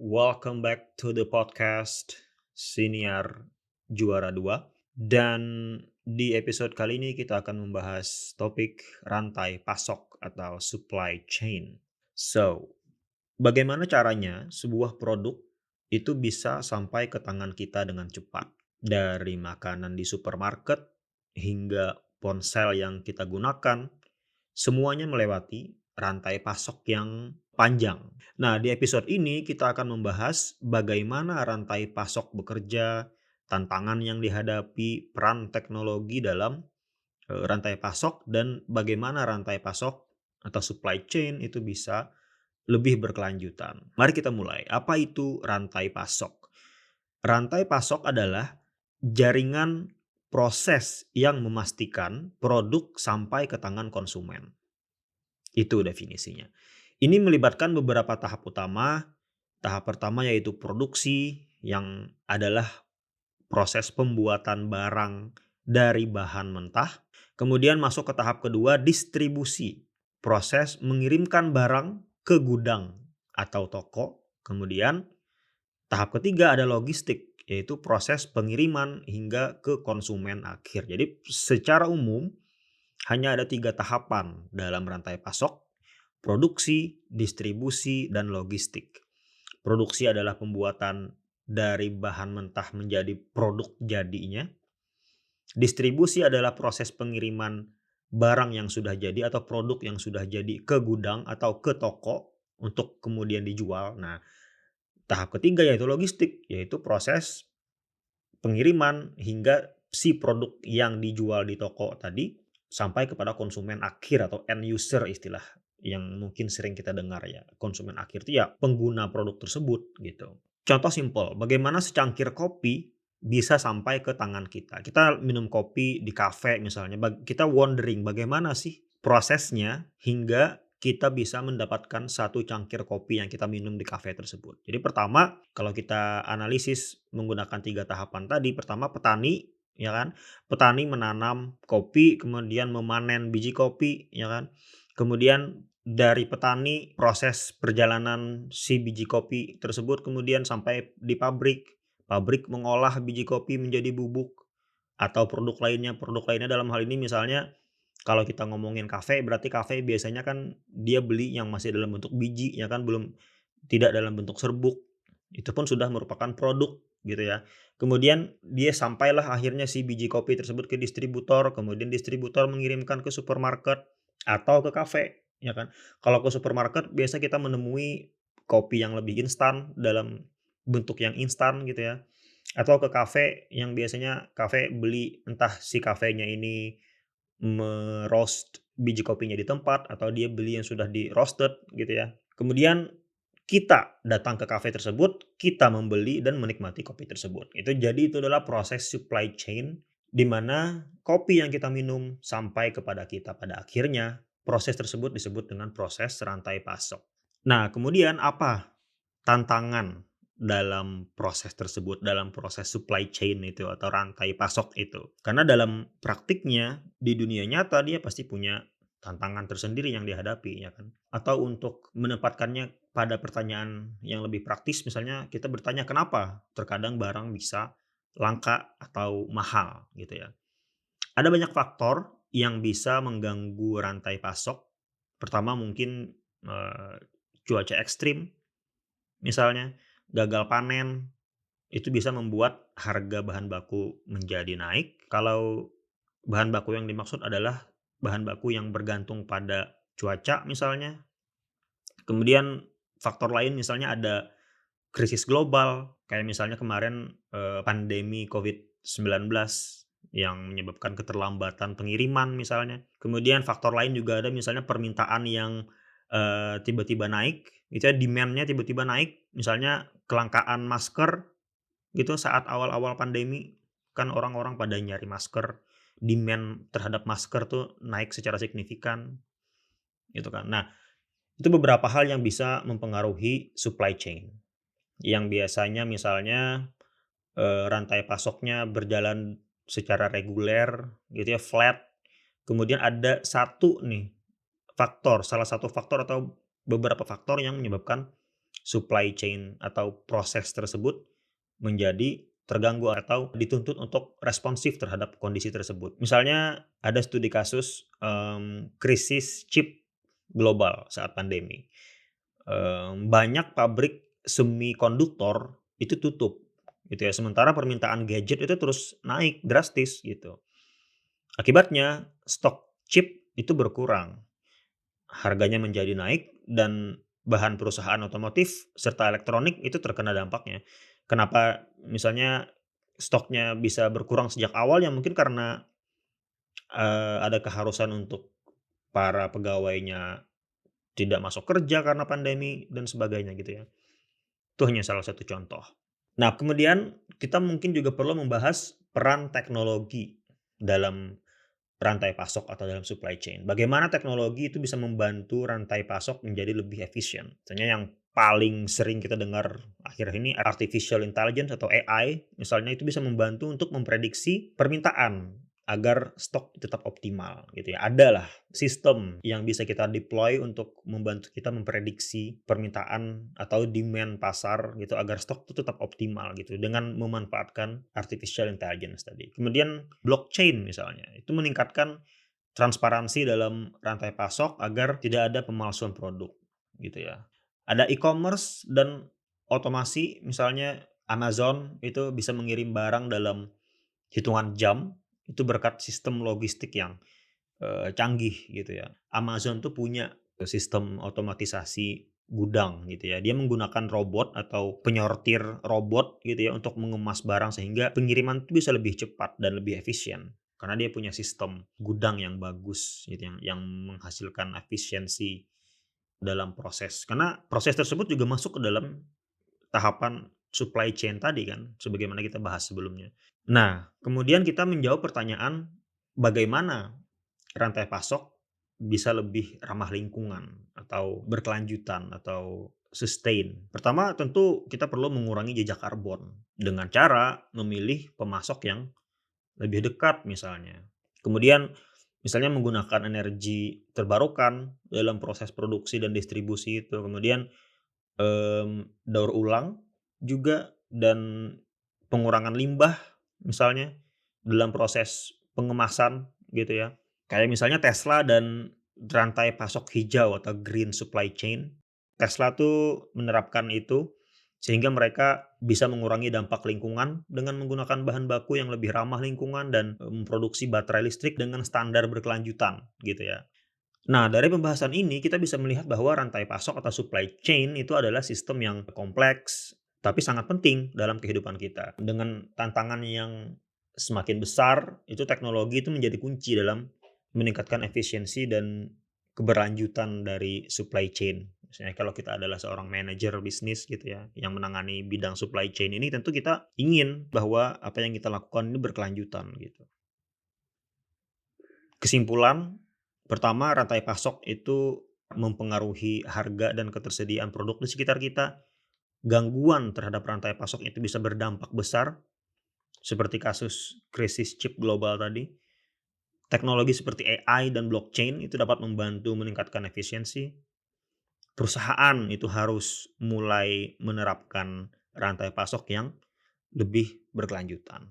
welcome back to the podcast Siniar Juara 2. Dan di episode kali ini kita akan membahas topik rantai pasok atau supply chain. So, bagaimana caranya sebuah produk itu bisa sampai ke tangan kita dengan cepat? Dari makanan di supermarket hingga ponsel yang kita gunakan, semuanya melewati rantai pasok yang panjang. Nah, di episode ini kita akan membahas bagaimana rantai pasok bekerja, tantangan yang dihadapi, peran teknologi dalam rantai pasok, dan bagaimana rantai pasok atau supply chain itu bisa lebih berkelanjutan. Mari kita mulai. Apa itu rantai pasok? Rantai pasok adalah jaringan proses yang memastikan produk sampai ke tangan konsumen. Itu definisinya. Ini melibatkan beberapa tahap utama. Tahap pertama yaitu produksi, yang adalah proses pembuatan barang dari bahan mentah. Kemudian masuk ke tahap kedua, distribusi. Proses mengirimkan barang ke gudang atau toko. Kemudian tahap ketiga ada logistik, yaitu proses pengiriman hingga ke konsumen akhir. Jadi secara umum hanya ada 3 tahapan dalam rantai pasok: produksi, distribusi, dan logistik. Produksi adalah pembuatan dari bahan mentah menjadi produk jadinya. Distribusi adalah proses pengiriman barang yang sudah jadi atau produk yang sudah jadi ke gudang atau ke toko untuk kemudian dijual. Nah, tahap ketiga yaitu logistik, yaitu proses pengiriman hingga si produk yang dijual di toko tadi sampai kepada konsumen akhir atau end user, istilah yang mungkin sering kita dengar ya. Konsumen akhir itu ya pengguna produk tersebut gitu. Contoh simpel, bagaimana secangkir kopi bisa sampai ke tangan kita. Kita minum kopi di kafe misalnya, kita wondering bagaimana sih prosesnya hingga kita bisa mendapatkan satu cangkir kopi yang kita minum di kafe tersebut. Jadi pertama, kalau kita analisis menggunakan 3 tahapan tadi, pertama petani, ya kan? Petani menanam kopi, kemudian memanen biji kopi, ya kan? Kemudian dari petani proses perjalanan si biji kopi tersebut kemudian sampai di pabrik. Pabrik mengolah biji kopi menjadi bubuk atau produk lainnya dalam hal ini misalnya kalau kita ngomongin kafe, berarti kafe biasanya kan dia beli yang masih dalam bentuk biji ya kan, belum, tidak dalam bentuk serbuk. Itu pun sudah merupakan produk gitu ya. Kemudian dia sampailah akhirnya si biji kopi tersebut ke distributor, kemudian distributor mengirimkan ke supermarket atau ke kafe, ya kan. Kalau ke supermarket biasa kita menemui kopi yang lebih instan dalam bentuk yang instan gitu ya. Atau ke kafe yang biasanya kafe beli entah si kafenya ini biji kopinya di tempat atau dia beli yang sudah di-roasted gitu ya. Kemudian kita datang ke kafe tersebut, kita membeli dan menikmati kopi tersebut. Itu adalah proses supply chain di mana kopi yang kita minum sampai kepada kita pada akhirnya. Proses tersebut disebut dengan proses rantai pasok. Nah, kemudian apa tantangan dalam proses tersebut, dalam proses supply chain itu atau rantai pasok itu? Karena dalam praktiknya di dunia nyata dia pasti punya tantangan tersendiri yang dihadapi ya kan. Atau untuk menempatkannya pada pertanyaan yang lebih praktis misalnya kita bertanya kenapa terkadang barang bisa langka atau mahal gitu ya. Ada banyak faktor yang bisa mengganggu rantai pasok. Pertama mungkin cuaca ekstrim. Misalnya, gagal panen, itu bisa membuat harga bahan baku menjadi naik. Kalau bahan baku yang dimaksud adalah bahan baku yang bergantung pada cuaca misalnya. Kemudian faktor lain misalnya ada krisis global, kayak misalnya kemarin, pandemi COVID-19 yang menyebabkan keterlambatan pengiriman misalnya. Kemudian faktor lain juga ada misalnya permintaan yang, tiba-tiba naik, gitu ya, demand-nya tiba-tiba naik. Misalnya kelangkaan masker gitu saat awal-awal pandemi, kan orang-orang pada nyari masker, demand terhadap masker tuh naik secara signifikan, gitu kan. Nah, itu beberapa hal yang bisa mempengaruhi supply chain. Yang biasanya misalnya, rantai pasoknya berjalan secara reguler gitu ya, flat. Kemudian ada satu nih salah satu faktor atau beberapa faktor yang menyebabkan supply chain atau proses tersebut menjadi terganggu atau dituntut untuk responsif terhadap kondisi tersebut. Misalnya ada studi kasus, krisis chip global saat pandemi. Banyak pabrik semikonduktor itu tutup gitu ya, sementara permintaan gadget itu terus naik drastis gitu. Akibatnya stok chip itu berkurang, harganya menjadi naik dan bahan perusahaan otomotif serta elektronik itu terkena dampaknya. Kenapa misalnya stoknya bisa berkurang sejak awal ya mungkin karena, ada keharusan untuk para pegawainya tidak masuk kerja karena pandemi dan sebagainya gitu ya. Itu hanya salah satu contoh. Nah, kemudian kita mungkin juga perlu membahas peran teknologi dalam rantai pasok atau dalam supply chain. Bagaimana teknologi itu bisa membantu rantai pasok menjadi lebih efisien. Misalnya yang paling sering kita dengar akhir ini artificial intelligence atau AI, misalnya itu bisa membantu untuk memprediksi permintaan agar stok tetap optimal gitu ya. Adalah sistem yang bisa kita deploy untuk membantu kita memprediksi permintaan atau demand pasar gitu agar stok itu tetap optimal gitu dengan memanfaatkan artificial intelligence tadi. Kemudian blockchain misalnya, itu meningkatkan transparansi dalam rantai pasok agar tidak ada pemalsuan produk gitu ya. Ada e-commerce dan otomasi misalnya Amazon itu bisa mengirim barang dalam hitungan jam, itu berkat sistem logistik yang, canggih gitu ya. Amazon tuh punya sistem otomatisasi gudang gitu ya. Dia menggunakan robot atau penyortir robot gitu ya untuk mengemas barang sehingga pengiriman itu bisa lebih cepat dan lebih efisien. Karena dia punya sistem gudang yang bagus gitu yang menghasilkan efisiensi dalam proses. Karena proses tersebut juga masuk ke dalam tahapan supply chain tadi kan, sebagaimana kita bahas sebelumnya. Nah, kemudian kita menjawab pertanyaan, bagaimana rantai pasok bisa lebih ramah lingkungan atau berkelanjutan atau sustain. Pertama, tentu kita perlu mengurangi jejak karbon dengan cara memilih pemasok yang lebih dekat misalnya. Kemudian misalnya menggunakan energi terbarukan dalam proses produksi dan distribusi itu. Kemudian daur ulang juga dan pengurangan limbah misalnya dalam proses pengemasan gitu ya. Kayak misalnya Tesla dan rantai pasok hijau atau green supply chain. Tesla tuh menerapkan itu sehingga mereka bisa mengurangi dampak lingkungan dengan menggunakan bahan baku yang lebih ramah lingkungan dan memproduksi baterai listrik dengan standar berkelanjutan gitu ya. Nah, dari pembahasan ini kita bisa melihat bahwa rantai pasok atau supply chain itu adalah sistem yang kompleks, tapi sangat penting dalam kehidupan kita. Dengan tantangan yang semakin besar, itu teknologi itu menjadi kunci dalam meningkatkan efisiensi dan keberlanjutan dari supply chain. Misalnya kalau kita adalah seorang manajer bisnis gitu ya, yang menangani bidang supply chain ini tentu kita ingin bahwa apa yang kita lakukan ini berkelanjutan gitu. Kesimpulan, pertama rantai pasok itu mempengaruhi harga dan ketersediaan produk di sekitar kita. Gangguan terhadap rantai pasok itu bisa berdampak besar, seperti kasus krisis chip global tadi. Teknologi seperti AI dan blockchain itu dapat membantu meningkatkan efisiensi. Perusahaan itu harus mulai menerapkan rantai pasok yang lebih berkelanjutan.